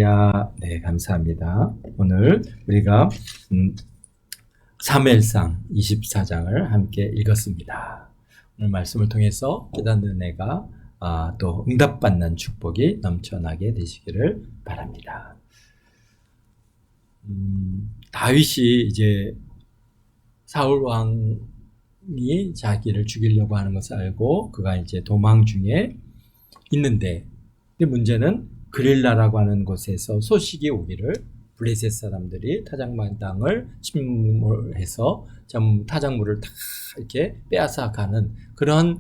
할렐루야. 네, 감사합니다. 오늘 우리가 사무엘상 24장을 함께 읽었습니다. 오늘 말씀을 통해서 깨닫는 은혜가 또 응답받는 축복이 넘쳐나게 되시기를 바랍니다. 다윗이 이제 사울 왕이 자기를 죽이려고 하는 것을 알고 그가 이제 도망 중에 있는데, 문제는 그릴라라고 하는 곳에서 소식이 오기를 블레셋 사람들이 타작마당을 침몰해서 타작물을 다 이렇게 빼앗아 가는 그런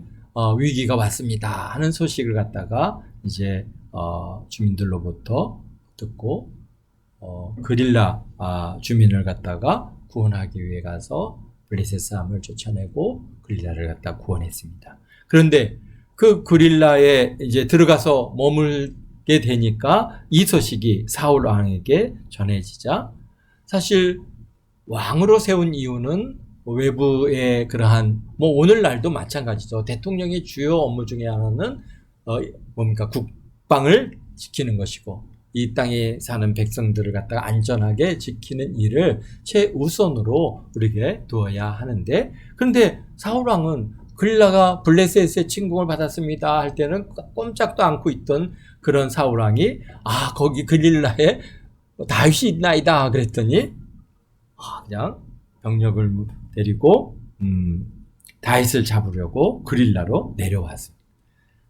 위기가 왔습니다 하는 소식을 갖다가 이제 주민들로부터 듣고 그릴라 주민을 갖다가 구원하기 위해 가서 블레셋 사람을 쫓아내고 그릴라를 갖다 구원했습니다. 그런데 그 그릴라에 이제 들어가서 머물게 되니까 이 소식이 사울 왕에게 전해지자, 사실 왕으로 세운 이유는 외부의 그러한 오늘날도 마찬가지죠. 대통령의 주요 업무 중에 하나는 국방을 지키는 것이고 이 땅에 사는 백성들을 갖다가 안전하게 지키는 일을 최우선으로 우리에게 두어야 하는데, 그런데 사울 왕은 그릴라가 블레셋의 침공을 받았습니다 할 때는 꼼짝도 않고 있던 그런 사울 왕이 거기 그릴라에 다윗이 있나이다 그랬더니 그냥 병력을 데리고 다윗을 잡으려고 그릴라로 내려왔습니다.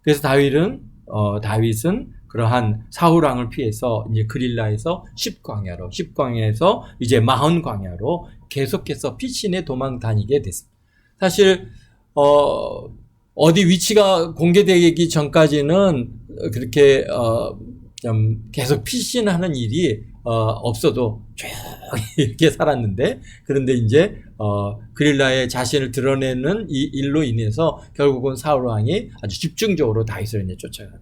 그래서 다윗은 그러한 사울 왕을 피해서 이제 그릴라에서 10광야에서 이제 마흔광야로 계속해서 피신해 도망 다니게 됐습니다. 사실 어디 위치가 공개되기 전까지는 그렇게 좀 계속 피신하는 일이 없어도 조용히 이렇게 살았는데, 그런데 이제 그릴라의 자신을 드러내는 이 일로 인해서 결국은 사울 왕이 아주 집중적으로 다윗을 이제 쫓아가요.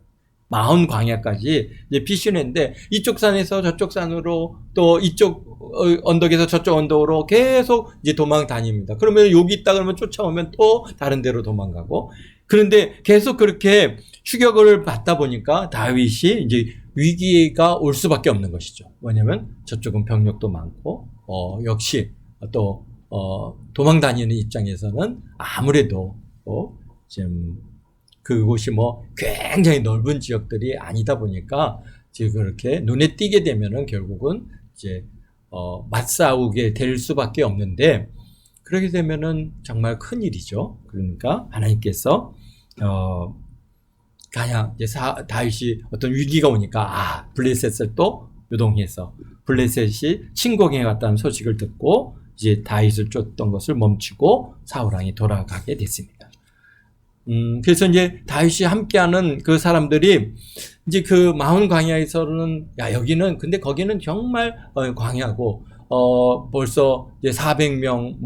마흔 광야까지 이제 피신했는데, 이쪽 산에서 저쪽 산으로 또 이쪽 언덕에서 저쪽 언덕으로 계속 이제 도망 다닙니다. 그러면 여기 있다 그러면 쫓아오면 또 다른 데로 도망가고, 그런데 계속 그렇게 추격을 받다 보니까 다윗이 이제 위기가 올 수밖에 없는 것이죠. 뭐냐면 저쪽은 병력도 많고 역시 또 도망 다니는 입장에서는 아무래도 지금 그곳이 굉장히 넓은 지역들이 아니다 보니까 지금 그렇게 눈에 띄게 되면은 결국은 이제 맞싸우게 될 수밖에 없는데, 그렇게 되면은 정말 큰 일이죠. 그러니까 하나님께서 그냥 이제 다윗이 어떤 위기가 오니까 블레셋을 또 요동해서 블레셋이 침공해 갔다는 소식을 듣고 이제 다윗을 쫓던 것을 멈추고 사울 왕이 돌아가게 됐습니다. 그래서 이제 다윗이 함께하는 그 사람들이 이제 그 마흔 광야에서는 여기는 근데 거기는 정말 광야고 벌써 이제 400명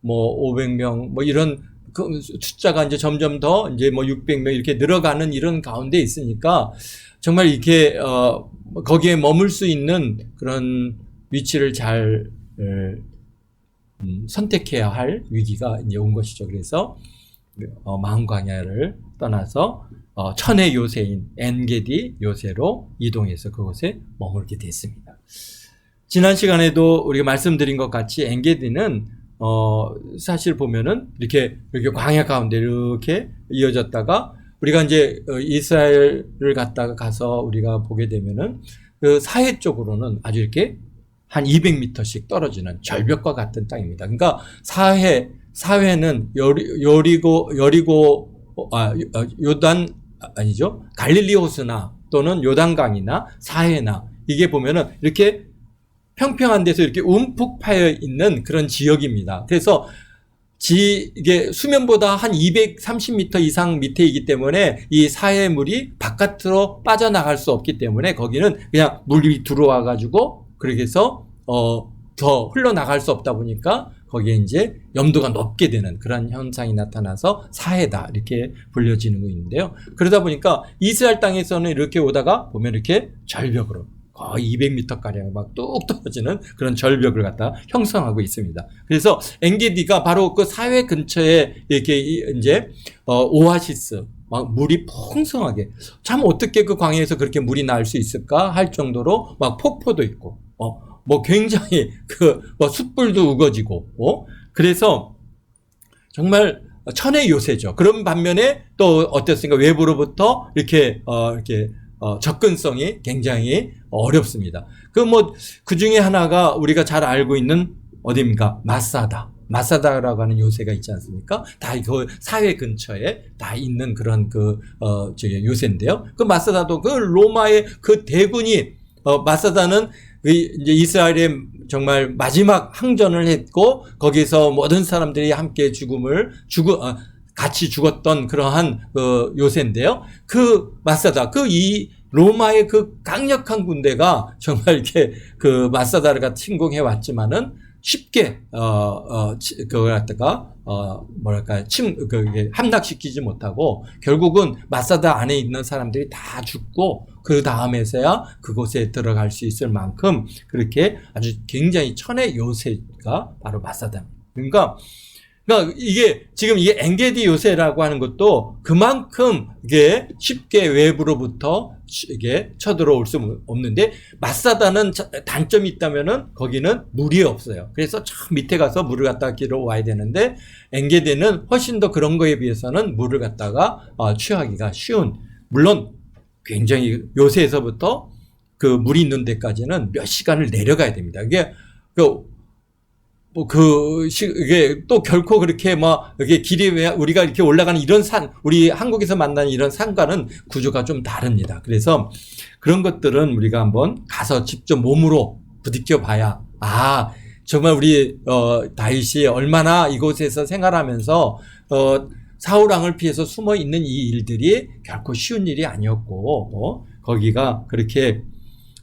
500명 이런 그 숫자가 이제 점점 더 이제 600명 이렇게 늘어가는 이런 가운데 있으니까 정말 이렇게 거기에 머물 수 있는 그런 위치를 잘 선택해야 할 위기가 이제 온 것이죠. 그래서 마흔 광야를 떠나서 천의 요새인 엔게디 요새로 이동해서 그곳에 머물게 됐습니다. 지난 시간에도 우리가 말씀드린 것 같이 엔게디는 사실 보면은 이렇게 광야 가운데 이렇게 이어졌다가 우리가 이제 이스라엘을 가서 우리가 보게 되면은 그 사해 쪽으로는 아주 이렇게 한 200m씩 떨어지는 절벽과 같은 땅입니다. 그러니까 사해는 요단 아니죠. 갈릴리 호수나 또는 요단강이나 사해나 이게 보면은 이렇게 평평한 데서 이렇게 움푹 파여 있는 그런 지역입니다. 그래서 이게 수면보다 한 230m 이상 밑에이기 때문에 이 사해물이 바깥으로 빠져나갈 수 없기 때문에 거기는 그냥 물이 들어와 가지고 그렇게 해서 더 흘러나갈 수 없다 보니까 거기에 이제 염도가 높게 되는 그런 현상이 나타나서 사해다 이렇게 불려지는 거 있는데요. 그러다 보니까 이스라엘 땅에서는 이렇게 오다가 보면 이렇게 절벽으로 거의 200m가량 막 뚝 떨어지는 그런 절벽을 갖다 형성하고 있습니다. 그래서 엔게디가 바로 그 사회 근처에 이렇게 이제 오아시스, 막 물이 풍성하게, 참 어떻게 그 광야에서 그렇게 물이 날 수 있을까 할 정도로 막 폭포도 있고, 뭐 굉장히 뭐 숯불도 우거지고, 그래서 정말 천의 요새죠. 그런 반면에 또 어땠습니까? 외부로부터 이렇게 접근성이 굉장히 어렵습니다. 그 중에 하나가 우리가 잘 알고 있는 어디입니까? 마사다라고 하는 요새가 있지 않습니까? 다 그 사회 근처에 다 있는 그런 요새인데요. 그 마사다도 그 로마의 그 대군이, 마사다는 이제 이스라엘의 정말 마지막 항전을 했고, 거기서 모든 사람들이 함께 같이 죽었던 그러한 요새인데요. 그 마사다, 이 로마의 그 강력한 군대가 정말 이렇게 그 마사다를 침공해 왔지만은 쉽게 그걸 갖다가 함락시키지 못하고 결국은 마사다 안에 있는 사람들이 다 죽고, 그 다음에서야 그곳에 들어갈 수 있을 만큼 그렇게 아주 굉장히 천의 요새가 바로 마사다입니다. 그러니까 이게 지금 이게 엔게디 요새라고 하는 것도 그만큼 이게 쉽게 외부로부터 이게 쳐들어올 수 없는데, 마사다는 단점이 있다면은 거기는 물이 없어요. 그래서 저 밑에 가서 물을 갖다가 길어와야 되는데, 엔게디는 훨씬 더 그런 거에 비해서는 물을 갖다가 취하기가 쉬운, 물론 굉장히 요새에서부터 그 물이 있는 데까지는 몇 시간을 내려가야 됩니다. 이게 이게 또 결코 그렇게 이게 길이 우리가 이렇게 올라가는 이런 우리 한국에서 만나는 이런 산과는 구조가 좀 다릅니다. 그래서 그런 것들은 우리가 한번 가서 직접 몸으로 부딪혀 봐야, 정말 우리, 다윗이 얼마나 이곳에서 생활하면서, 사울왕을 피해서 숨어 있는 이 일들이 결코 쉬운 일이 아니었고, 거기가 그렇게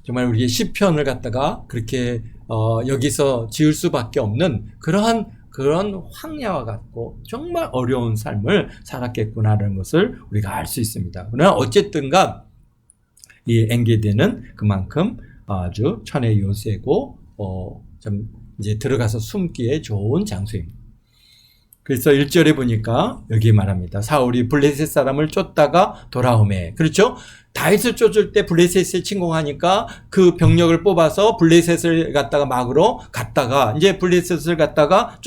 정말 우리의 시편을 갖다가 그렇게 여기서 지을 수밖에 없는 그런 황야와 같고 정말 어려운 삶을 살았겠구나라는 것을 우리가 알 수 있습니다. 그러나 어쨌든가 이 엔게디는 그만큼 아주 천의 요새고 좀 이제 들어가서 숨기에 좋은 장소입니다. 그래서 1절에 보니까 여기 말합니다. 사울이 블레셋 사람을 쫓다가 돌아오매. 그렇죠? 다윗을 쫓을 때 블레셋에 침공하니까 그 병력을 뽑아서 블레셋을 갖다가 막으로 갔다가 이제 블레셋을 갖다가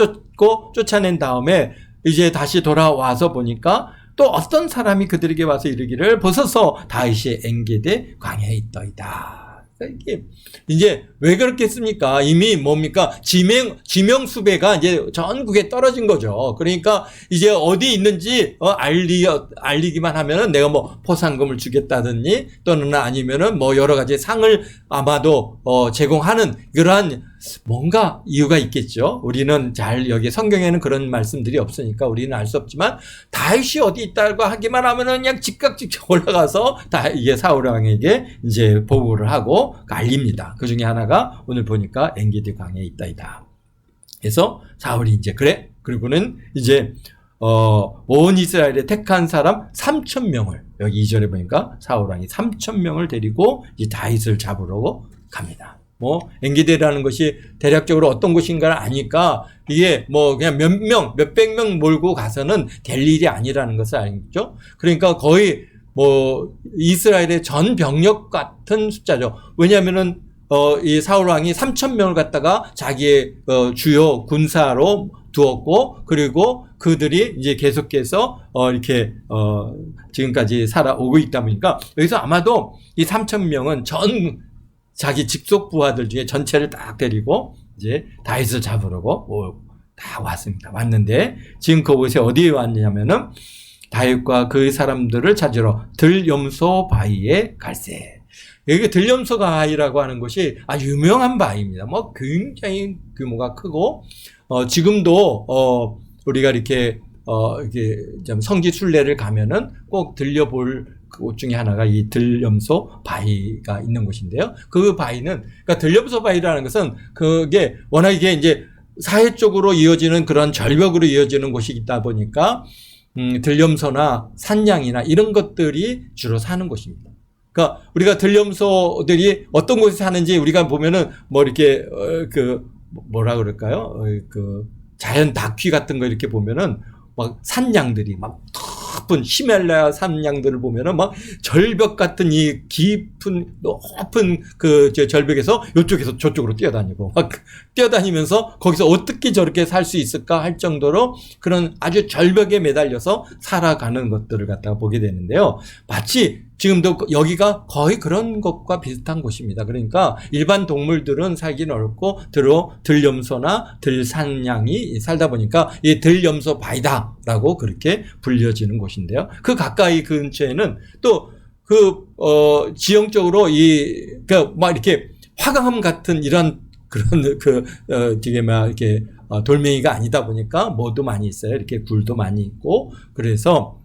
쫓아낸 다음에 이제 다시 돌아와서 보니까 또 어떤 사람이 그들에게 와서 이르기를, 보소서 다윗이 엔게디 광야에 있더이다. 이게 이제 왜 그렇겠습니까? 이미 뭡니까? 지명수배가 이제 전국에 떨어진 거죠. 그러니까 이제 어디 있는지 알리기만 하면은 내가 포상금을 주겠다든지, 또는 아니면은 여러 가지 상을 아마도 제공하는 그러한 뭔가 이유가 있겠죠. 우리는 여기 성경에는 그런 말씀들이 없으니까 우리는 알 수 없지만, 다윗이 어디 있다고 하기만 하면은 그냥 즉각 올라가서 이게 사울 왕에게 이제 보고를 하고 알립니다. 그 중에 하나가 오늘 보니까 엔게디 광야에 있다이다. 그래서 사울이 이제 그리고는 이제 온 이스라엘에 택한 사람 3,000명을, 여기 2절에 보니까 사울 왕이 3,000명을 데리고 이 다윗을 잡으러 갑니다. 엔게디라는 것이 대략적으로 어떤 곳인가를 아니까 이게 그냥 몇백 명 몰고 가서는 될 일이 아니라는 것을 알겠죠. 그러니까 거의 이스라엘의 전 병력 같은 숫자죠. 왜냐하면은 이 사울 왕이 3,000명을 갖다가 자기의 주요 군사로 두었고, 그리고 그들이 이제 계속해서 이렇게 지금까지 살아오고 있다 보니까 여기서 아마도 이 3,000명은 자기 직속 부하들 중에 전체를 딱 데리고 이제 다윗을 잡으려고 다 왔는데, 지금 그곳에 어디에 왔냐면은 다윗과 그 사람들을 찾으러 들염소 바위에 갈새. 여기 들염소 바위라고 하는 곳이 아주 유명한 바위입니다. 굉장히 규모가 크고, 지금도 우리가 이렇게 좀 성지 순례를 가면은 꼭 들려볼 그곳 중에 하나가 이 들염소 바위가 있는 곳인데요. 그 바위는, 그러니까 들염소 바위라는 것은 그게 워낙 이게 이제 사해 쪽으로 이어지는 그런 절벽으로 이어지는 곳이 있다 보니까 들염소나 산양이나 이런 것들이 주로 사는 곳입니다. 그러니까 우리가 들염소들이 어떤 곳에 사는지 우리가 보면은 이렇게 뭐라 그럴까요? 자연 다큐 같은 거 이렇게 보면은 산양들이 높은 히말라야 산양들을 보면은 막 절벽 같은 이 깊은 높은 그 절벽에서 이쪽에서 저쪽으로 뛰어다니고 막 뛰어다니면서 거기서 어떻게 저렇게 살 수 있을까 할 정도로 그런 아주 절벽에 매달려서 살아가는 것들을 갖다가 보게 되는데요. 마치 지금도 여기가 거의 그런 것과 비슷한 곳입니다. 그러니까 일반 동물들은 살기는 어렵고 들염소나 들산양이 살다 보니까 이 들염소 바위다라고 그렇게 불려지는 곳인데요. 그 가까이 근처에는 또 지형적으로 막 이렇게 화강암 같은 이런 그런 되게 막 이렇게 돌멩이가 아니다 보니까 뭐도 많이 있어요. 이렇게 굴도 많이 있고 그래서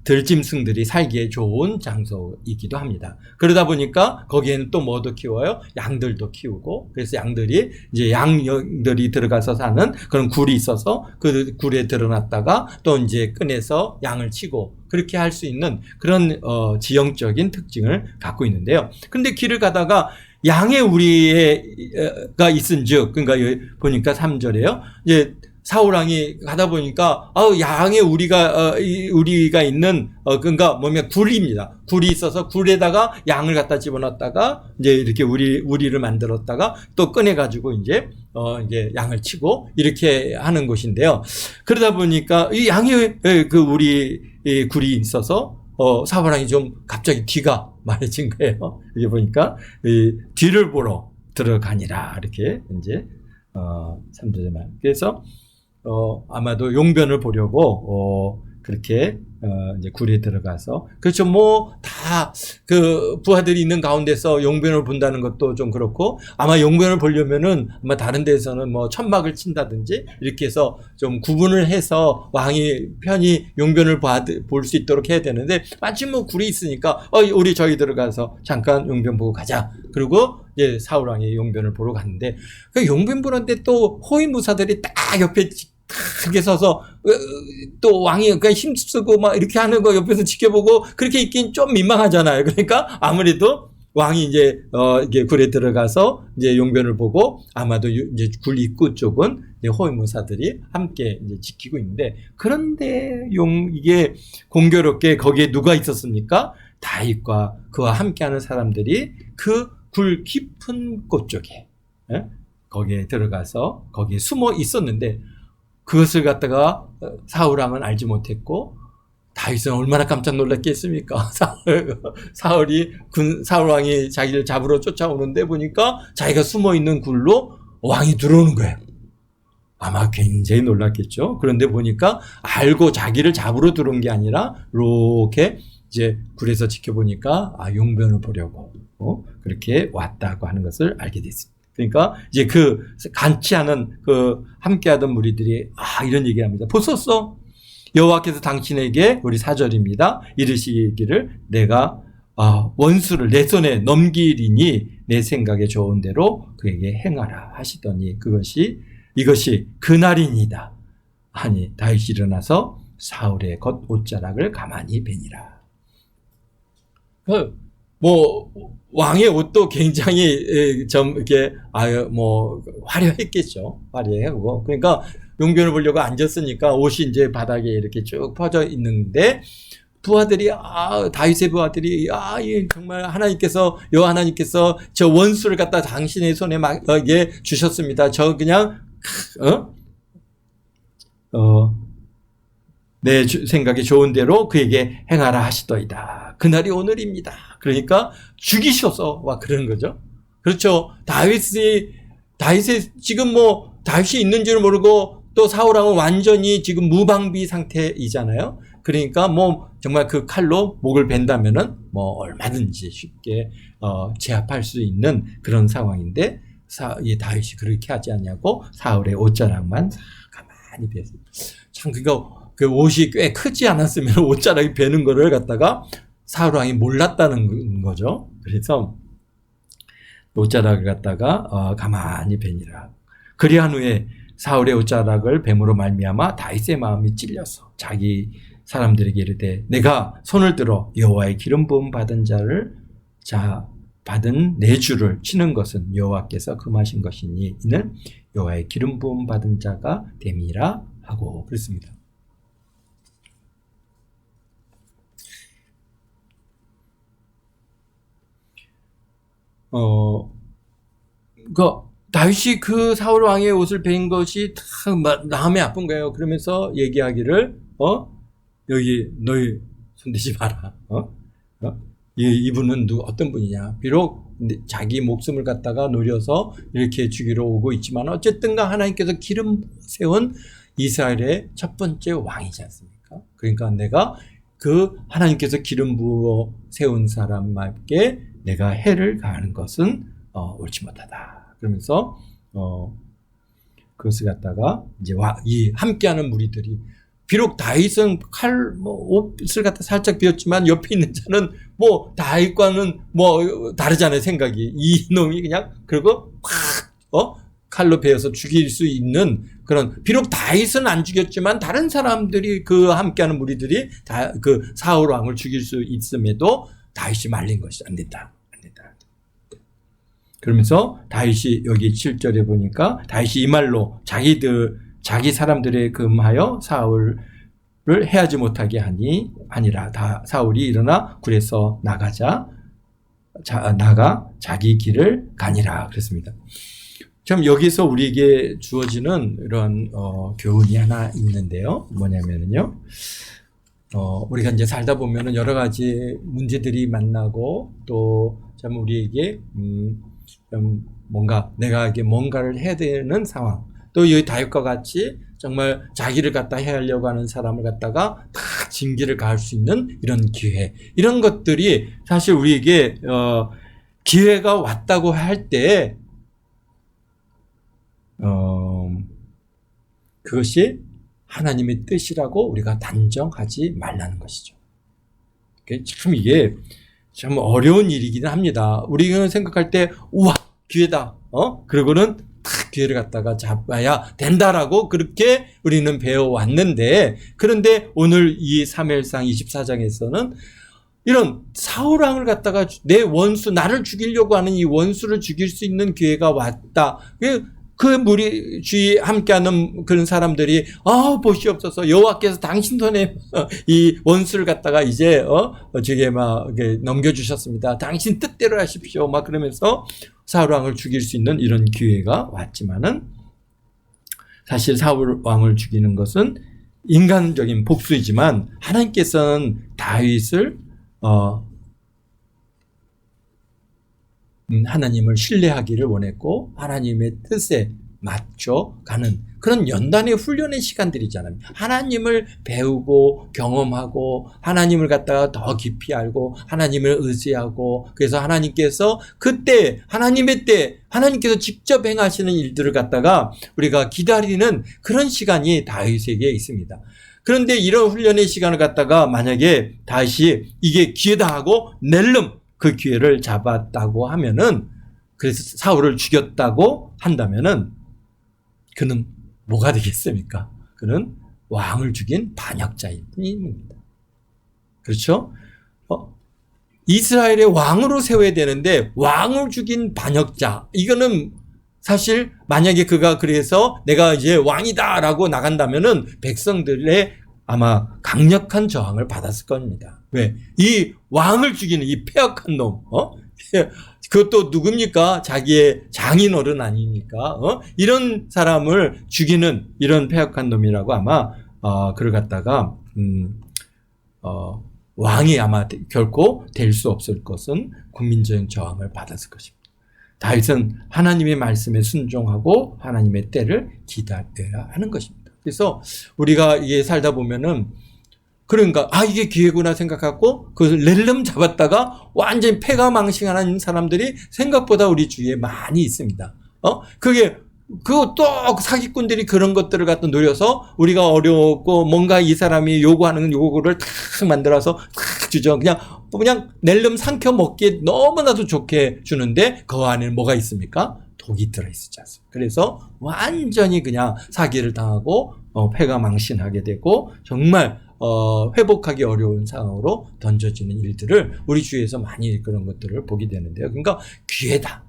들짐승들이 살기에 좋은 장소이기도 합니다. 그러다 보니까 거기에는 또 뭐도 키워요? 양들도 키우고 그래서 양들이 이제 양들이 들어가서 사는 그런 굴이 있어서 그 굴에 들어놨다가 또 이제 꺼내서 양을 치고 그렇게 할 수 있는 그런 지형적인 특징을 갖고 있는데요. 근데 길을 가다가 양의 우리가 있은즉 그러니까 여기 보니까 3절에요. 이제 사울왕이 가다 보니까 양의 우리가 있는 그러니까 뭐냐면 굴입니다. 굴이 있어서 굴에다가 양을 갖다 집어넣었다가 이제 이렇게 우리를 만들었다가 또 꺼내 가지고 이제 양을 치고 이렇게 하는 곳인데요. 그러다 보니까 이 양의 이 굴이 있어서 사울왕이 좀 갑자기 뒤가 말해진 거예요. 여기 보니까 이 뒤를 보러 들어가니라 이렇게 이제 3절에 말. 그래서 아마도 용변을 보려고 그렇게 이제 굴에 들어가서 그렇죠. 뭐 다 그 부하들이 있는 가운데서 용변을 본다는 것도 좀 그렇고 아마 용변을 보려면은 아마 다른 데서는 뭐 천막을 친다든지 이렇게 해서 좀 구분을 해서 왕이 편히 용변을 볼 수 있도록 해야 되는데 마침 뭐 굴이 있으니까 우리 저기 들어가서 잠깐 용변 보고 가자. 그리고 이제 사울 왕이 용변을 보러 갔는데 그 용변 보는데 또 호위무사들이 딱 옆에 크게 서서 또 왕이 그러니까 힘쓰고 막 이렇게 하는 거 옆에서 지켜보고 그렇게 있긴 좀 민망하잖아요. 그러니까 아무래도 왕이 이제 이게 굴에 들어가서 이제 용변을 보고 아마도 이제 굴 입구 쪽은 호위무사들이 함께 이제 지키고 있는데 그런데 이게 공교롭게 거기에 누가 있었습니까? 다윗과 그와 함께하는 사람들이 그 굴 깊은 곳 쪽에 거기에 들어가서 거기에 숨어 있었는데. 그것을 갖다가 사울왕은 알지 못했고 다윗은 얼마나 깜짝 놀랐겠습니까? 사울왕이 자기를 잡으러 쫓아오는데 보니까 자기가 숨어있는 굴로 왕이 들어오는 거예요. 아마 굉장히 놀랐겠죠. 그런데 보니까 알고 자기를 잡으러 들어온 게 아니라 이렇게 이제 굴에서 지켜보니까 용변을 보려고 그렇게 왔다고 하는 것을 알게 됐습니다. 그러니까 이제 같이 하는 함께하던 무리들이 이런 얘기를 합니다. 보소서 여호와께서 당신에게 우리 4절입니다. 이르시기를 내가 원수를 내 손에 넘기리니 내 생각에 좋은 대로 그에게 행하라 하시더니 이것이 그날이니이다. 하니 다윗이 일어나서 사울의 겉 옷자락을 가만히 베니라. 왕의 옷도 굉장히 좀 이렇게 화려했겠죠. 화려하고 그러니까 용변을 보려고 앉았으니까 옷이 이제 바닥에 이렇게 쭉 퍼져 있는데 부하들이 다윗의 부하들이 정말 여호와 하나님께서 저 원수를 갖다 당신의 손에 주셨습니다. 저 그냥 내 생각에 좋은 대로 그에게 행하라 하시더이다. 그날이 오늘입니다. 그러니까 죽이셔서 그런 거죠. 그렇죠. 다윗이 지금 다윗이 있는지를 모르고 또 사울왕은 완전히 지금 무방비 상태이잖아요. 그러니까 정말 그 칼로 목을 벤다면은 얼마든지 쉽게 제압할 수 있는 그런 상황인데 이 다윗이 그렇게 하지 않냐고 사울의 옷자락만 가만히 베었습니다. 참 그 옷이 꽤 크지 않았으면 옷자락이 베는 거를 갖다가 사울왕이 몰랐다는 거죠. 그래서 옷자락을 갖다가 가만히 베니라. 그리한 후에 사울의 옷자락을 뱀으로 말미암아 다윗의 마음이 찔려서 자기 사람들에게 이르되 내가 손을 들어 여호와의 기름 부음 받은 받은 내 주를 치는 것은 여호와께서 금하신 것이니 이는 여호와의 기름 부음 받은 자가 됨이라 하고 그랬습니다. 어, 그 다윗이 그 사울 왕의 옷을 베인 것이 다 마음이 아픈 거예요. 그러면서 얘기하기를 여기 너희 손대지 마라. 이분은 어떤 분이냐? 비록 자기 목숨을 갖다가 노려서 이렇게 죽이러 오고 있지만 어쨌든가 하나님께서 기름 세운 이스라엘의 첫 번째 왕이지 않습니까? 그러니까 내가 그 하나님께서 기름 부어 세운 사람에게 내가 해를 가하는 것은 옳지 못하다. 그러면서 그것을 갖다가 이제 이 함께하는 무리들이 비록 다윗은 옷을 갖다 살짝 비웠지만 옆에 있는 자는 뭐 다윗과는 뭐 다르잖아요, 생각이. 이 놈이 그냥 그리고 팍 칼로 베어서 죽일 수 있는 그런, 비록 다윗은 안 죽였지만 다른 사람들이 그 함께하는 무리들이 다 그 사울 왕을 죽일 수 있음에도 다윗이 말린 것이 안 된다. 그러면서 다윗이 여기 7절에 보니까 다윗이 이 말로 자기 사람들에 금하여 사울을 해하지 못하게 아니라 사울이 일어나 굴에서 나가 자기 길을 가니라 그랬습니다. 참 여기서 우리에게 주어지는 이런 교훈이 하나 있는데요. 뭐냐면요. 우리가 이제 살다 보면은 여러 가지 문제들이 만나고 또 참 우리에게 뭔가 내가 이게 뭔가를 해야 되는 상황, 또 여기 다윗과 같이 정말 자기를 갖다 해하려고 하는 사람을 갖다가 다 징계를 가할 수 있는 이런 기회, 이런 것들이 사실 우리에게 기회가 왔다고 할 때 그것이 하나님의 뜻이라고 우리가 단정하지 말라는 것이죠. 참 이게 참 어려운 일이기는 합니다. 우리가 생각할 때 우와 기회다. 그러고는 탁 기회를 갖다가 잡아야 된다라고 그렇게 우리는 배워왔는데, 그런데 오늘 이 사무엘상 24장에서는 이런 사울 왕을 갖다가 내 원수, 나를 죽이려고 하는 이 원수를 죽일 수 있는 기회가 왔다. 그 무리 주위 함께하는 그런 사람들이 보시옵소서, 여호와께서 당신 손에 이 원수를 갖다가 이제 저게 막 넘겨주셨습니다. 당신 뜻대로 하십시오. 막 그러면서 사울 왕을 죽일 수 있는 이런 기회가 왔지만은 사실 사울 왕을 죽이는 것은 인간적인 복수이지만 하나님께서는 다윗을 하나님을 신뢰하기를 원했고 하나님의 뜻에 맞춰 가는 그런 연단의 훈련의 시간들이잖아요. 하나님을 배우고 경험하고 하나님을 갖다가 더 깊이 알고 하나님을 의지하고, 그래서 하나님께서 그때 하나님의 때 하나님께서 직접 행하시는 일들을 갖다가 우리가 기다리는 그런 시간이 다윗에게 있습니다. 그런데 이런 훈련의 시간을 갖다가 만약에 다윗이 이게 기회다 하고 낼름 그 기회를 잡았다고 하면은, 그래서 사울을 죽였다고 한다면은 그는 뭐가 되겠습니까? 그는 왕을 죽인 반역자일 뿐입니다. 그렇죠? 이스라엘의 왕으로 세워야 되는데 왕을 죽인 반역자, 이거는 사실 만약에 그가 그래서 내가 이제 왕이다라고 나간다면은 백성들의 아마 강력한 저항을 받았을 겁니다. 왜? 이 왕을 죽이는 이 패역한 놈, 그것도 누굽니까? 자기의 장인어른 아닙니까? 이런 사람을 죽이는 이런 패역한 놈이라고 아마, 그를 갖다가, 왕이 아마 결코 될 수 없을 것은 국민적인 저항을 받았을 것입니다. 다윗은 하나님의 말씀에 순종하고 하나님의 때를 기다려야 하는 것입니다. 그래서 우리가 이게 살다 보면은 그러니까 이게 기회구나 생각하고 그것을 낼름 잡았다가 완전히 패가망신하는 사람들이 생각보다 우리 주위에 많이 있습니다. 그것도 사기꾼들이 그런 것들을 갖다 노려서 우리가 어려웠고 뭔가 이 사람이 요구하는 요구를 탁 만들어서 탁 주죠. 그냥 낼름 삼켜 먹기에 너무나도 좋게 주는데 그 안에는 뭐가 있습니까? 독이 들어있지 않습니까? 그래서 완전히 그냥 사기를 당하고 패가망신하게 되고 정말 회복하기 어려운 상황으로 던져지는 일들을 우리 주위에서 많이 그런 것들을 보게 되는데요. 그러니까 기회다.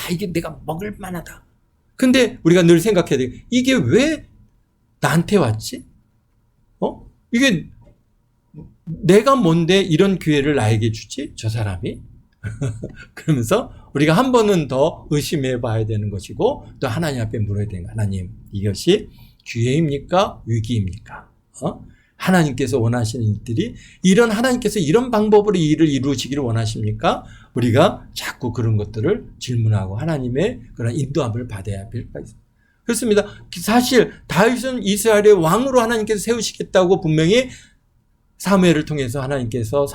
이게 내가 먹을 만하다. 근데 우리가 늘 생각해야 돼. 이게 왜 나한테 왔지? 이게 내가 뭔데 이런 기회를 나에게 주지? 저 사람이? 그러면서 우리가 한 번은 더 의심해 봐야 되는 것이고 또 하나님 앞에 물어야 되는 거. 하나님, 이것이 기회입니까? 위기입니까? 하나님께서 원하시는 일들이 하나님께서 이런 방법으로 이 일을 이루시기를 원하십니까? 우리가 자꾸 그런 것들을 질문하고 하나님의 그런 인도함을 받아야 할 필요가 있습니다. 그렇습니다. 사실 다윗은 이스라엘의 왕으로 하나님께서 세우시겠다고 분명히 사무엘을 통해서 하나님께서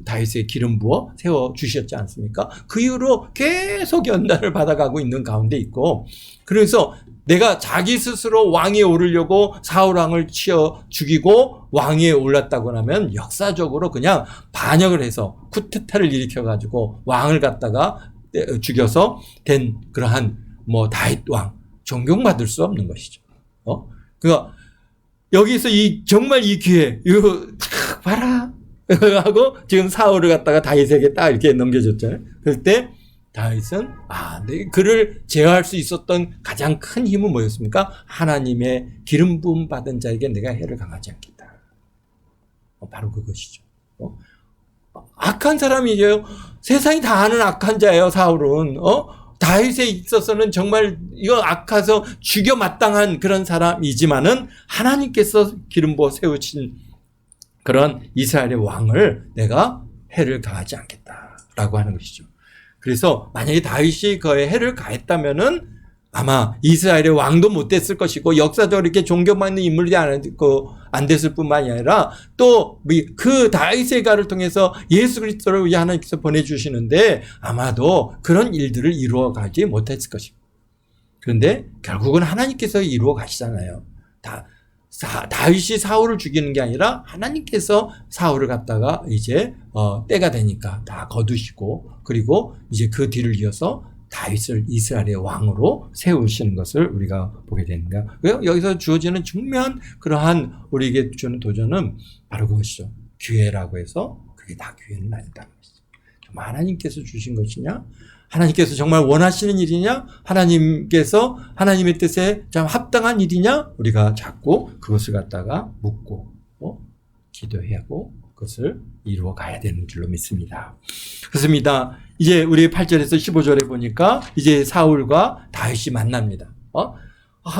다윗의 기름 부어 세워 주셨지 않습니까? 그 이후로 계속 연단을 받아가고 있는 가운데 있고, 그래서 내가 자기 스스로 왕위에 오르려고 사울 왕을 치어 죽이고 왕위에 올랐다고 하면 역사적으로 그냥 반역을 해서 쿠데타를 일으켜가지고 왕을 갖다가 죽여서 된 그러한 다윗 왕, 존경받을 수 없는 것이죠. 그러니까 여기서 정말 이 기회, 이거 딱 봐라 하고 지금 사울을 갖다가 다윗에게 딱 이렇게 넘겨줬잖아요. 그럴 때 다윗은 그를 제어할 수 있었던 가장 큰 힘은 뭐였습니까? 하나님의 기름 부음 받은 자에게 내가 해를 강하지 않겠다. 바로 그것이죠. 악한 사람이죠. 세상이 다 아는 악한 자예요, 사울은. 다윗에 있어서는 정말 이거 악해서 죽여 마땅한 그런 사람이지만은 하나님께서 기름 부어 세우신 그런 이스라엘의 왕을 내가 해를 가하지 않겠다라고 하는 것이죠. 그래서 만약에 다윗이 그의 해를 가했다면은 아마 이스라엘의 왕도 못 됐을 것이고 역사적으로 이렇게 존경받는 인물이 안 됐을 뿐만이 아니라 또 그 다윗의 가를 통해서 예수 그리스도를 우리 하나님께서 보내주시는데 아마도 그런 일들을 이루어 가지 못했을 것입니다. 그런데 결국은 하나님께서 이루어 가시잖아요. 다윗이 사울을 죽이는 게 아니라 하나님께서 사울을 갖다가 이제 때가 되니까 다 거두시고 그리고 이제 그 뒤를 이어서 다윗을 이스라엘의 왕으로 세우시는 것을 우리가 보게 됩니다. 여기서 주어지는 중요한 그러한 우리에게 주는 도전은 바로 그것이죠. 기회라고 해서 그게 다 기회는 아니다는 것이죠. 정말 하나님께서 주신 것이냐? 하나님께서 정말 원하시는 일이냐? 하나님께서 하나님의 뜻에 참 합당한 일이냐? 우리가 자꾸 그것을 갖다가 묻고 기도해야 하고 그것을 이루어 가야 되는 줄로 믿습니다. 그렇습니다. 이제 우리 8절에서 15절에 보니까 이제 사울과 다윗이 만납니다.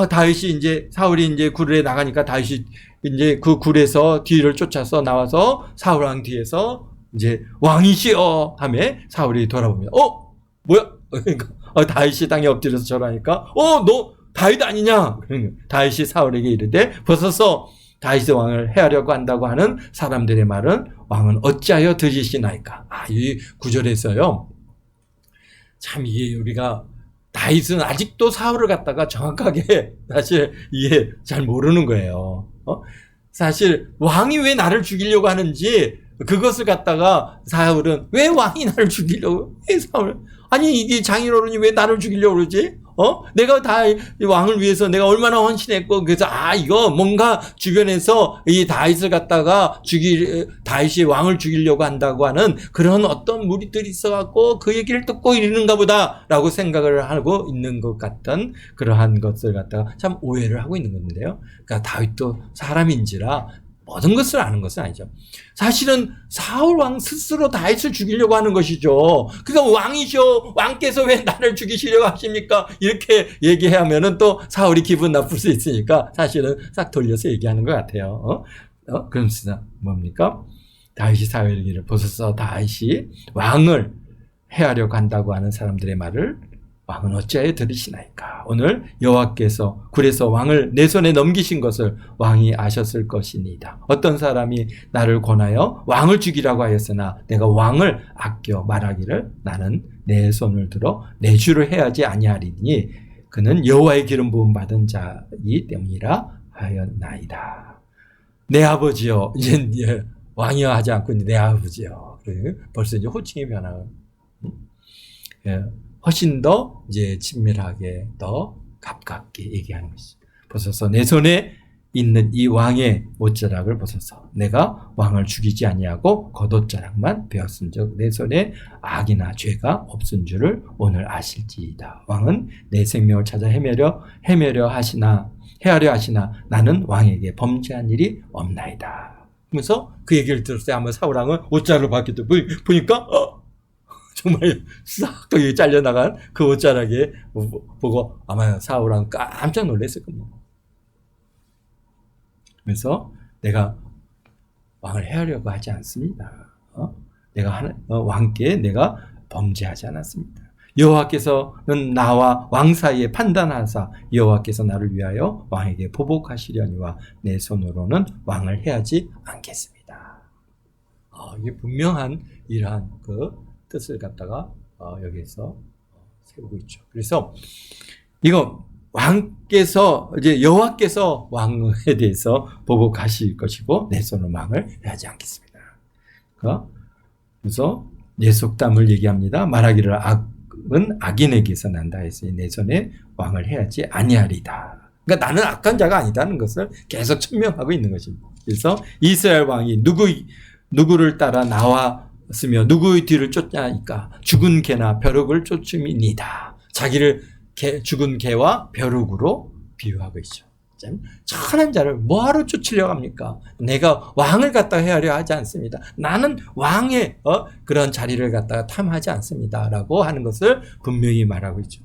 다윗이 이제 사울이 이제 굴에 나가니까 다윗이 이제 그 굴에서 뒤를 쫓아서 나와서 사울 왕 뒤에서 이제 왕이시여 하며 사울이 돌아봅니다. 뭐야? 그러니까 다윗이 땅에 엎드려서 절하니까 너 다윗 아니냐? 다윗이 사울에게 이르되 벗어서 다윗의 왕을 해하려고 한다고 하는 사람들의 말은 왕은 어찌하여 들으시나이까? 이 구절에서요. 참 이게 우리가 다윗은 아직도 사울을 갖다가 정확하게 사실 이게 잘 모르는 거예요. 사실 왕이 왜 나를 죽이려고 하는지 그것을 갖다가 사울은 왜 왕이 나를 죽이려고? 왜 사울? 아니 이게 장인어른이 왜 나를 죽이려고 그러지? 내가 다 왕을 위해서 내가 얼마나 헌신했고, 그래서, 이거 뭔가 주변에서 이 다윗을 갖다가 다윗이 왕을 죽이려고 한다고 하는 그런 어떤 무리들이 있어갖고 그 얘기를 듣고 이러는가 보다 라고 생각을 하고 있는 것 같은 그러한 것을 갖다가 참 오해를 하고 있는 건데요. 그러니까 다윗도 사람인지라 모든 것을 아는 것은 아니죠. 사실은 사울 왕 스스로 다윗을 죽이려고 하는 것이죠. 그러니까 왕이셔, 왕께서 왜 나를 죽이시려고 하십니까? 이렇게 얘기하면은 또 사울이 기분 나쁠 수 있으니까 사실은 싹 돌려서 얘기하는 것 같아요. 그러면서 뭡니까? 다윗이 사울에게 벗어서 다윗이 왕을 해하려고 한다고 하는 사람들의 말을 왕은 어찌하여 들으시나이까? 오늘 여호와께서 굴에서 왕을 내 손에 넘기신 것을 왕이 아셨을 것이니이다. 어떤 사람이 나를 권하여 왕을 죽이라고 하였으나 내가 왕을 아껴 말하기를 나는 내 손을 들어 내 주를 해하지 아니하리니 그는 여호와의 기름 부음 받은 자이기 때문이라 하였나이다. 내 아버지여, 이제 왕이여 하지 않고 내 아버지여. 벌써 이제 호칭이 변하고. 훨씬 더 이제 친밀하게 더 가깝게 얘기하는 것이죠. 벗어서 내 손에 있는 이 왕의 옷자락을 벗어서 내가 왕을 죽이지 아니하고 겉옷자락만 베었은즉 내 손에 악이나 죄가 없은 줄을 오늘 아실지이다. 왕은 내 생명을 찾아 헤매려 하시나 나는 왕에게 범죄한 일이 없나이다. 그러면서 그 얘기를 들었을 때 아마 사울 왕은 옷자락을 벗기도 보니까 정말 싹 거기 잘려나간 그 옷자락에 보고 아마 사울왕 깜짝 놀랐을 겁니다. 그래서 내가 왕을 해하려고 하지 않습니다. 내가 왕께 내가 범죄하지 않았습니다. 여호와께서는 나와 왕 사이에 판단하사 여호와께서 나를 위하여 왕에게 보복하시려니와 내 손으로는 왕을 해하지 않겠습니다. 이게 분명한 이러한 그 뜻을 갖다가 여기에서 세우고 있죠. 그래서 이거 왕께서 이제 여호와께서 왕에 대해서 보복하실 것이고 내 손으로 왕을 해하지 않겠습니다. 그래서 내 속담을 얘기합니다. 말하기를 악은 악인에게서 난다 했으니 내 손에 왕을 해하지 아니하리다. 그러니까 나는 악한 자가 아니다는 것을 계속 천명하고 있는 것입니다. 그래서 이스라엘 왕이 누구를 따라 나왔으며 누구의 뒤를 쫓냐니까 죽은 개나 벼룩을 쫓음이니다. 자기를 죽은 개와 벼룩으로 비유하고 있죠. 천한 자를 뭐하러 쫓으려고 합니까? 내가 왕을 갖다가 해하려 하지 않습니다. 나는 왕의 그런 자리를 갖다가 탐하지 않습니다. 라고 하는 것을 분명히 말하고 있죠.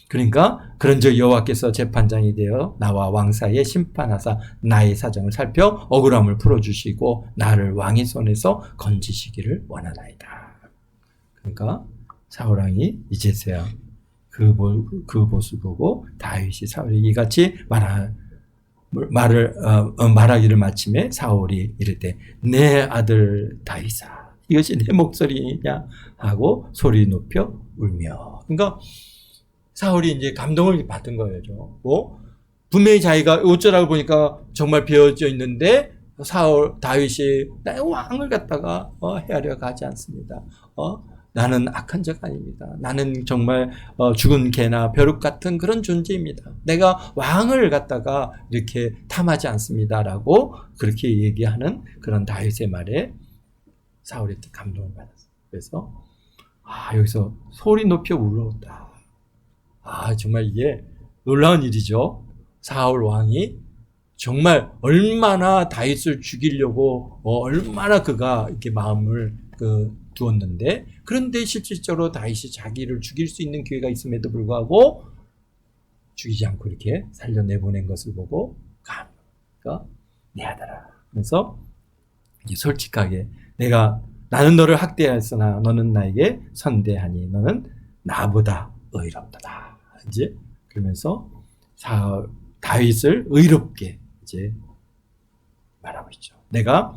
그러니까 그런즉 여호와께서 재판장이 되어 나와 왕 사이에 심판하사 나의 사정을 살펴 억울함을 풀어주시고 나를 왕의 손에서 건지시기를 원하나이다. 그러니까 사울왕이 이제서야 그 모습을 보고 다윗이 사울에게 이같이 말하기를 마침에 사울이 이를 때 내 아들 다윗아 이것이 내 목소리냐 하고 소리 높여 울며. 그러니까 사울이 이제 감동을 받은 거예요. 분명히 자기가 어쩌라고 보니까 정말 베어져 있는데 다윗이 나의 왕을 갖다가 해하려 가지 않습니다. 나는 악한 자가 아닙니다. 나는 정말 죽은 개나 벼룩 같은 그런 존재입니다. 내가 왕을 갖다가 이렇게 탐하지 않습니다라고 그렇게 얘기하는 그런 다윗의 말에 사울이 감동을 받았어요. 그래서 여기서 소리 높여 울었다. 정말 이게 놀라운 일이죠. 사울 왕이 정말 얼마나 다윗을 죽이려고 얼마나 그가 이렇게 마음을 두었는데, 그런데 실질적으로 다윗이 자기를 죽일 수 있는 기회가 있음에도 불구하고 죽이지 않고 이렇게 살려내보낸 것을 보고 그러니까 내 아들아. 그래서 이제 솔직하게 나는 너를 학대하였으나 너는 나에게 선대하니 너는 나보다 의롭다. 이제 그러면서 다윗을 의롭게 이제 말하고 있죠. 내가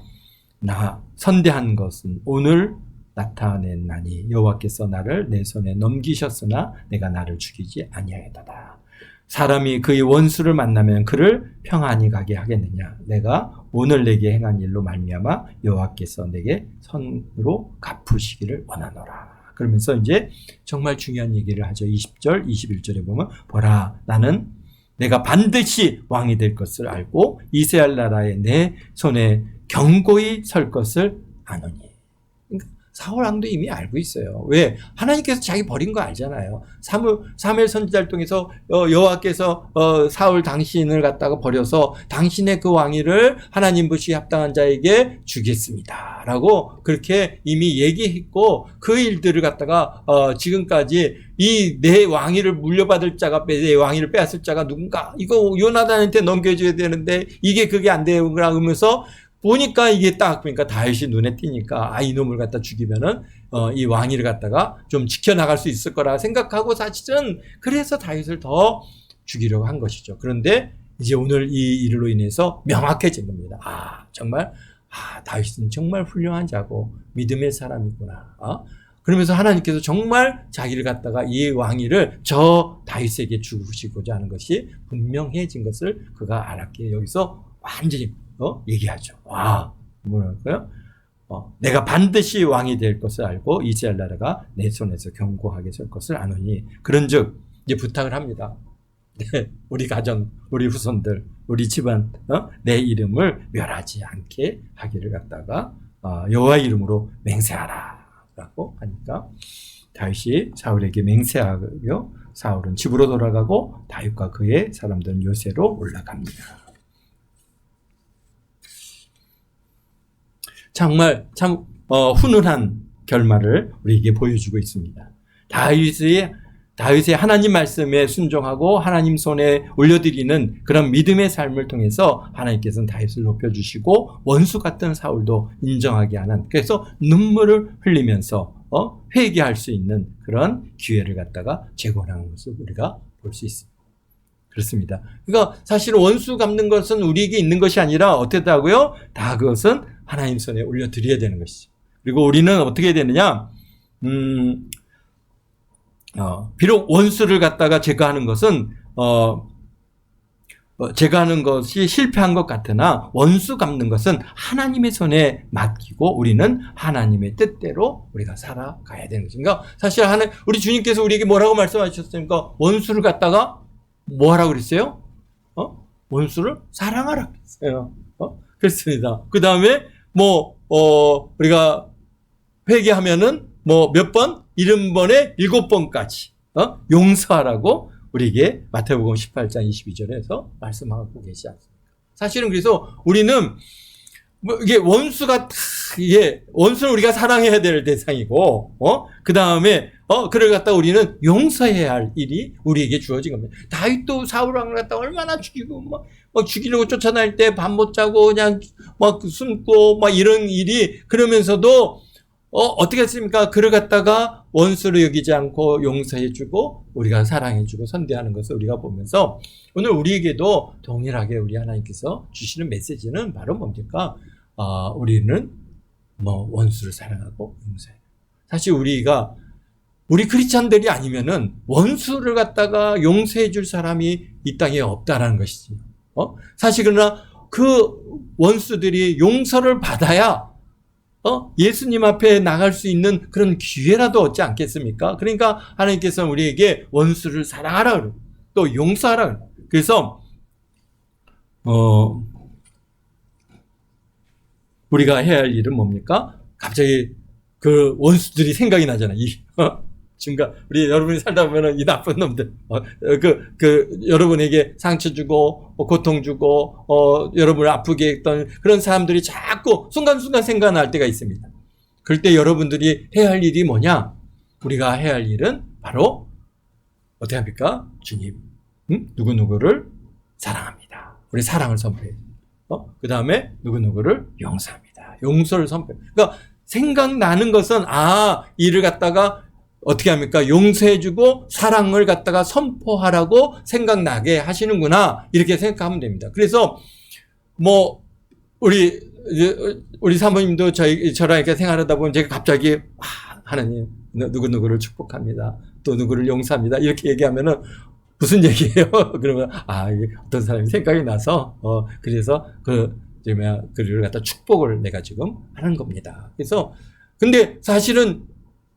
선대한 것은 오늘 나타낸나니 여호와께서 나를 내 손에 넘기셨으나 내가 나를 죽이지 아니하였다. 사람이 그의 원수를 만나면 그를 평안히 가게 하겠느냐. 내가 오늘 내게 행한 일로 말미암아 여호와께서 내게 선으로 갚으시기를 원하노라. 그러면서 이제 정말 중요한 얘기를 하죠. 20절, 21절에 보면 보라 나는 내가 반드시 왕이 될 것을 알고 이스라엘 나라에 내 손에 경고히 설 것을 아노니. 그러니까 사울 왕도 이미 알고 있어요. 왜? 하나님께서 자기 버린 거 알잖아요. 사무엘 선지자를 통해서 여호와께서 사울 당신을 갖다가 버려서 당신의 그 왕위를 하나님 보시기에 합당한 자에게 주겠습니다. 라고 그렇게 이미 얘기했고 그 일들을 갖다가 지금까지 이 내 왕위를 물려받을 자가 내 왕위를 빼앗을 자가 누군가 이거 요나단한테 넘겨줘야 되는데 그게 안 돼요. 그러면서 보니까 이게 딱 보니까 다윗이 눈에 띄니까 이놈을 갖다 죽이면은 이 왕위를 갖다가 좀 지켜나갈 수 있을 거라 생각하고 사실은 그래서 다윗을 더 죽이려고 한 것이죠. 그런데 이제 오늘 이 일로 인해서 명확해진 겁니다. 정말 다윗은 정말 훌륭한 자고 믿음의 사람이구나. 그러면서 하나님께서 정말 자기를 갖다가 이 왕위를 저 다윗에게 주시고자 하는 것이 분명해진 것을 그가 알았기에 여기서 완전히 얘기하죠. 뭐랄까요? 내가 반드시 왕이 될 것을 알고 이스라엘 나라가 내 손에서 견고하게 설 것을 아노니. 그런즉 이제 부탁을 합니다. 우리 가정, 우리 후손들, 우리 집안, 내 이름을 멸하지 않게 하기를 갖다가 여호와 이름으로 맹세하라라고 하니까 다윗이 사울에게 맹세하며 사울은 집으로 돌아가고 다윗과 그의 사람들은 요새로 올라갑니다. 정말 참 훈훈한 결말을 우리에게 보여주고 있습니다. 다윗의 하나님 말씀에 순종하고 하나님 손에 올려드리는 그런 믿음의 삶을 통해서 하나님께서는 다윗을 높여주시고 원수 같은 사울도 인정하게 하는, 그래서 눈물을 흘리면서 회개할 수 있는 그런 기회를 갖다가 제공하는 것을 우리가 볼 수 있습니다. 그렇습니다. 그러니까 사실 원수 갚는 것은 우리에게 있는 것이 아니라 어떻게 하고요? 다 그것은 하나님 손에 올려드려야 되는 것이죠. 그리고 우리는 어떻게 해야 되느냐? 비록 원수를 갖다가 제거하는 것은 제거하는 것이 실패한 것 같으나 원수 갚는 것은 하나님의 손에 맡기고 우리는 하나님의 뜻대로 우리가 살아가야 되는 것입니다. 그러니까 사실 우리 주님께서 우리에게 뭐라고 말씀하셨습니까? 원수를 갖다가 뭐 하라고 그랬어요? 원수를 사랑하라고 그랬어요. 그렇습니다. 그 다음에 우리가 회개하면은 몇 번? 70번에 7번까지 용서하라고 우리에게 마태복음 18장 22절에서 말씀하고 계시지 않습니까? 사실은 그래서 우리는 이게 원수는 우리가 사랑해야 될 대상이고, 그 다음에, 그를 갖다가 우리는 용서해야 할 일이 우리에게 주어진 겁니다. 다윗도 사울왕을 갖다가 얼마나 죽이고, 죽이려고 쫓아다닐 때 밤 못 자고 그냥 숨고, 이런 일이, 그러면서도, 어떻게 했습니까? 그를 갖다가 원수로 여기지 않고 용서해주고, 우리가 사랑해주고 선대하는 것을 우리가 보면서, 오늘 우리에게도 동일하게 우리 하나님께서 주시는 메시지는 바로 뭡니까? 우리는 원수를 사랑하고 용서해. 사실 우리 크리스찬들이 아니면은 원수를 갖다가 용서해 줄 사람이 이 땅에 없다라는 것이지. 사실 그러나 그 원수들이 용서를 받아야 예수님 앞에 나갈 수 있는 그런 기회라도 얻지 않겠습니까? 그러니까 하나님께서는 우리에게 원수를 사랑하라 그러고 또 용서하라 그러고. 그래서 우리가 해야 할 일은 뭡니까? 갑자기 그 원수들이 생각이 나잖아요. 우리 여러분이 살다 보면은 이 나쁜 놈들, 여러분에게 상처 주고, 고통 주고, 여러분을 아프게 했던 그런 사람들이 자꾸 순간순간 생각날 때가 있습니다. 그럴 때 여러분들이 해야 할 일이 뭐냐? 우리가 해야 할 일은 바로, 어떻게 합니까? 주님, 누구누구를 사랑합니다. 우리 사랑을 선포해요. 그 다음에 누구누구를 용서합니다. 용서를 선포해요. 그러니까 생각나는 것은, 이를 갖다가 어떻게 합니까? 용서해주고 사랑을 갖다가 선포하라고 생각나게 하시는구나. 이렇게 생각하면 됩니다. 그래서, 우리 사모님도 저랑 이렇게 생활하다 보면 제가 갑자기, 하나님, 누구누구를 축복합니다. 또 누구를 용서합니다. 이렇게 얘기하면은, 무슨 얘기예요? 그러면, 어떤 사람이 생각이 나서, 그래서 그를 갖다 축복을 내가 지금 하는 겁니다. 그래서, 근데 사실은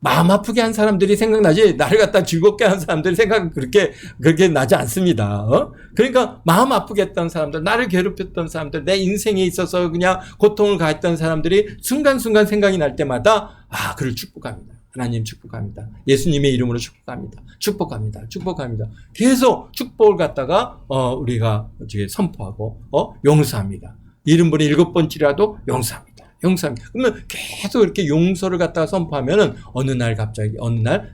마음 아프게 한 사람들이 생각나지, 나를 갖다 즐겁게 한 사람들이 생각은 그렇게 나지 않습니다. 그러니까 마음 아프게 했던 사람들, 나를 괴롭혔던 사람들, 내 인생에 있어서 그냥 고통을 가했던 사람들이 순간순간 생각이 날 때마다, 그를 축복합니다. 하나님 축복합니다. 예수님의 이름으로 축복합니다. 축복합니다. 축복합니다. 계속 축복을 갖다가 우리가 선포하고 용서합니다. 70번에 7번째라도 용서합니다. 용서합니다. 그러면 계속 이렇게 용서를 갖다가 선포하면은 어느 날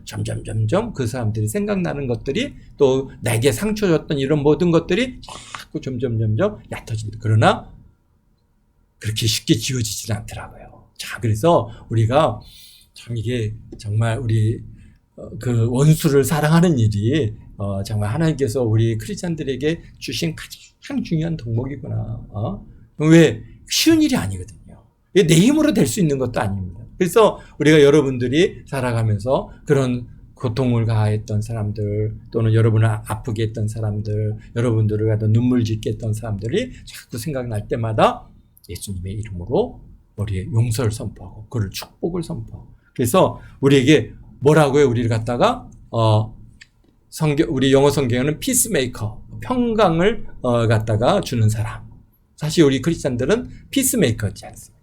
점점 그 사람들이 생각나는 것들이 또 나에게 상처 줬던 이런 모든 것들이 자꾸 점점 얕아집니다. 그러나 그렇게 쉽게 지워지지는 않더라고요. 자, 그래서 우리가 참 이게 정말 우리 그 원수를 사랑하는 일이 정말 하나님께서 우리 크리스찬들에게 주신 가장 중요한 덕목이구나. 왜? 쉬운 일이 아니거든요. 내 힘으로 될 수 있는 것도 아닙니다. 그래서 우리가 여러분들이 살아가면서 그런 고통을 가했던 사람들, 또는 여러분을 아프게 했던 사람들, 여러분들을 갖다 눈물 짓게 했던 사람들이 자꾸 생각날 때마다 예수님의 이름으로 우리의 용서를 선포하고 그를 축복을 선포하고. 그래서 우리에게 뭐라고요? 우리를 갖다가 우리 영어 성경에는 피스메이커, 평강을 갖다가 주는 사람. 사실 우리 크리스찬들은 피스메이커지 않습니까?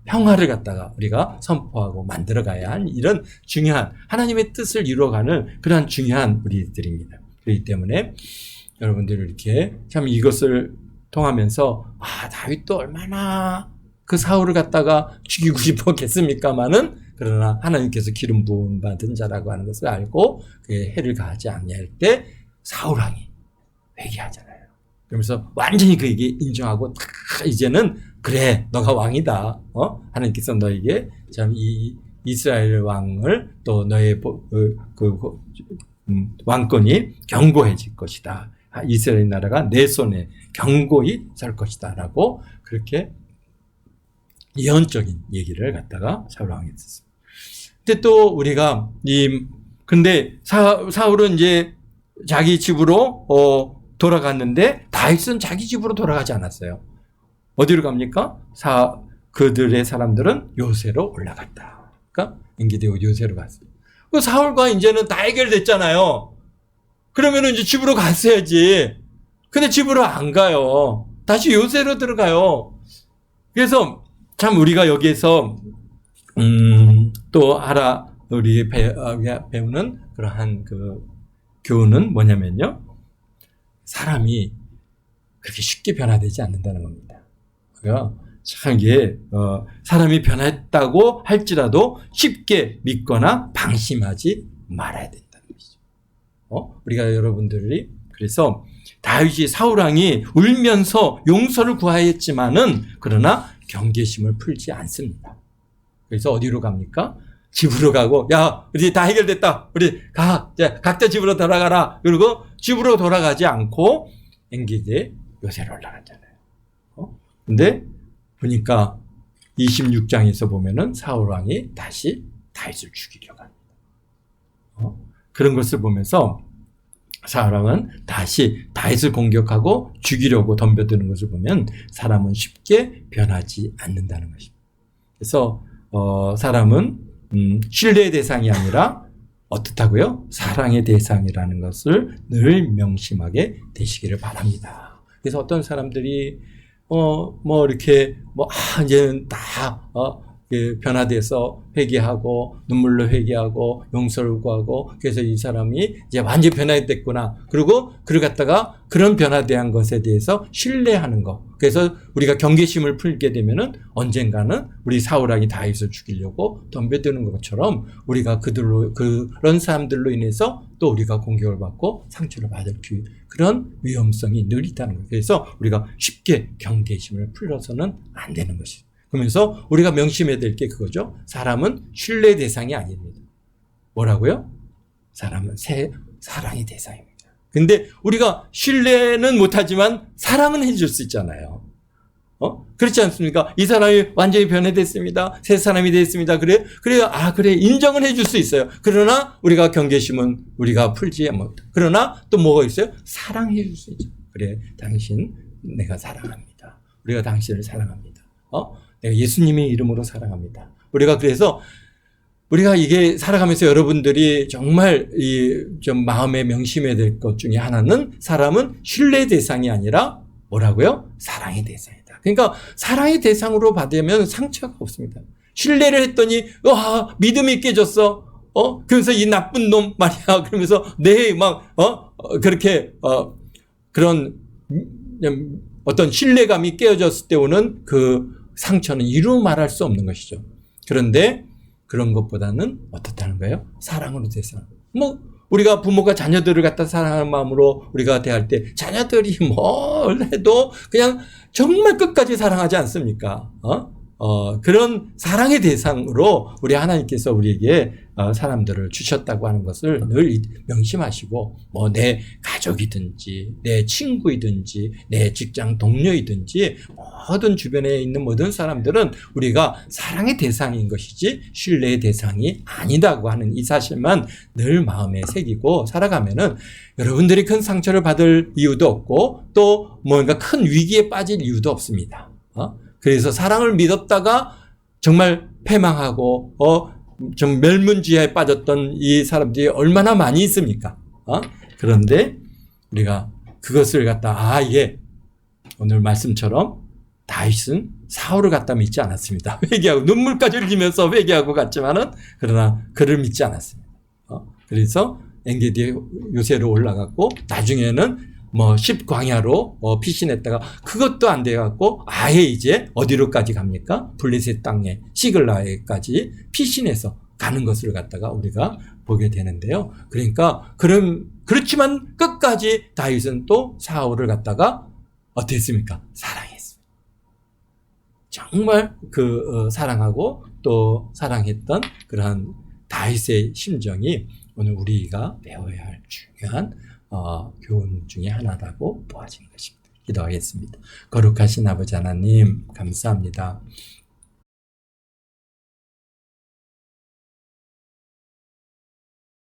평화를 갖다가 우리가 선포하고 만들어가야 할 이런 중요한 하나님의 뜻을 이루어가는 그러한 중요한 우리들입니다. 그렇기 때문에 여러분들이 이렇게 참 이것을 통하면서 다윗도 얼마나 그 사울을 갖다가 죽이고 싶었겠습니까마는 그러나 하나님께서 기름 부음 받은 자라고 하는 것을 알고 그의 해를 가하지 아니할 때 사울 왕이 회개하잖아요. 그러면서 완전히 그에게 인정하고 이제는 그래 너가 왕이다. 하나님께서 너에게 참 이 이스라엘 왕을 또 너의 왕권이 견고해질 것이다. 이스라엘 나라가 내 손에 견고히 설 것이다. 라고 그렇게 예언적인 얘기를 갖다가 사울 왕이 했습니다. 근데 또 우리가 근데 사울은 이제 자기 집으로 돌아갔는데 다윗은 자기 집으로 돌아가지 않았어요. 어디로 갑니까? 그들의 사람들은 요새로 올라갔다. 그러니까 엔게디와 요새로 갔어요. 그 사울과 이제는 다 해결됐잖아요. 그러면은 이제 집으로 갔어야지. 근데 집으로 안 가요. 다시 요새로 들어가요. 그래서 참 우리가 여기에서 또 우리 배우는 그러한 그 교훈은 뭐냐면요. 사람이 그렇게 쉽게 변화되지 않는다는 겁니다. 참 이게 사람이 변했다고 할지라도 쉽게 믿거나 방심하지 말아야 된다는 것이죠. 우리가 여러분들이 그래서 다윗이 사울 왕이 울면서 용서를 구하였지만은 그러나 경계심을 풀지 않습니다. 그래서 어디로 갑니까? 집으로 가고 야 우리 다 해결됐다. 우리 각자 집으로 돌아가라. 그리고 집으로 돌아가지 않고 엔게디 요새로 올라갔잖아요. 근데 보니까 26장에서 보면은 사울 왕이 다시 다윗을 죽이려고 합니다. 그런 것을 보면서 사울 왕은 다시 다윗을 공격하고 죽이려고 덤벼드는 것을 보면 사람은 쉽게 변하지 않는다는 것입니다. 그래서 사람은 신뢰의 대상이 아니라 어떻다고요? 사랑의 대상이라는 것을 늘 명심하게 되시기를 바랍니다. 그래서 어떤 사람들이 이렇게 이제는 다 변화돼서 회개하고 눈물로 회개하고 용서를 구하고 그래서 이 사람이 이제 완전히 변화됐구나. 그리고 그를 갖다가 그런 변화된 것에 대해서 신뢰하는 것. 그래서 우리가 경계심을 풀게 되면은 언젠가는 우리 사울 왕이 다윗을 죽이려고 덤벼드는 것처럼 우리가 그런 사람들로 인해서 또 우리가 공격을 받고 상처를 받을 그런 위험성이 늘 있다는 거예요. 그래서 우리가 쉽게 경계심을 풀어서는 안 되는 것이죠. 그러면서 우리가 명심해야 될 게 그거죠. 사람은 신뢰 대상이 아닙니다. 뭐라고요? 사람은 사랑의 대상입니다. 근데 우리가 신뢰는 못하지만 사랑은 해줄 수 있잖아요. 그렇지 않습니까? 이 사람이 완전히 변해됐습니다. 새 사람이 됐습니다. 그래 인정은 해줄 수 있어요. 그러나 우리가 경계심은 우리가 풀지 못. 그러나 또 뭐가 있어요? 사랑해줄 수 있죠. 그래, 당신 내가 사랑합니다. 우리가 당신을 사랑합니다. 내가 예수님의 이름으로 사랑합니다. 그래서 우리가 이게 살아가면서 여러분들이 정말 좀 마음에 명심해야 될 것 중에 하나는 사람은 신뢰 대상이 아니라 뭐라고요? 사랑의 대상이다. 그러니까 사랑의 대상으로 받으면 상처가 없습니다. 신뢰를 했더니 믿음이 깨졌어. 그래서 이 나쁜 놈 말이야. 그러면서 그렇게 그런 어떤 신뢰감이 깨어졌을 때 오는 그 상처는 이루 말할 수 없는 것이죠. 그런데 그런 것보다는 어떻다는 거예요? 사랑으로 대상. 우리가 부모가 자녀들을 갖다 사랑하는 마음으로 우리가 대할 때 자녀들이 뭘 해도 그냥 정말 끝까지 사랑하지 않습니까? 그런 사랑의 대상으로 우리 하나님께서 우리에게 사람들을 주셨다고 하는 것을 늘 명심하시고 내 가족이든지 내 친구이든지 내 직장 동료이든지 모든 주변에 있는 모든 사람들은 우리가 사랑의 대상인 것이지 신뢰의 대상이 아니다고 하는 이 사실만 늘 마음에 새기고 살아가면은 여러분들이 큰 상처를 받을 이유도 없고 또 뭔가 큰 위기에 빠질 이유도 없습니다. 그래서 사랑을 믿었다가 정말 패망하고 좀 멸문지하에 빠졌던 이 사람들이 얼마나 많이 있습니까? 그런데 우리가 그것을 갖다 이게 오늘 말씀처럼 다윗은 사울을 갖다 믿지 않았습니다. 회개하고 눈물까지 흘리면서 회개하고 갔지만은 그러나 그를 믿지 않았습니다. 그래서 엔게디 요새로 올라갔고 나중에는 뭐 10광야로 피신했다가 그것도 안 돼갖고 아예 이제 어디로까지 갑니까? 블레셋 땅에 시글라에까지 피신해서 가는 것을 갖다가 우리가 보게 되는데요. 그러니까 그렇지만 끝까지 다윗은 또 사울을 갖다가 어떻게 했습니까? 사랑했습니다. 정말 사랑하고 또 사랑했던 그러한 다윗의 심정이 오늘 우리가 배워야 할 중요한 교훈 중에 하나라고 보아지는 것입니다. 기도하겠습니다. 거룩하신 아버지 하나님 감사합니다.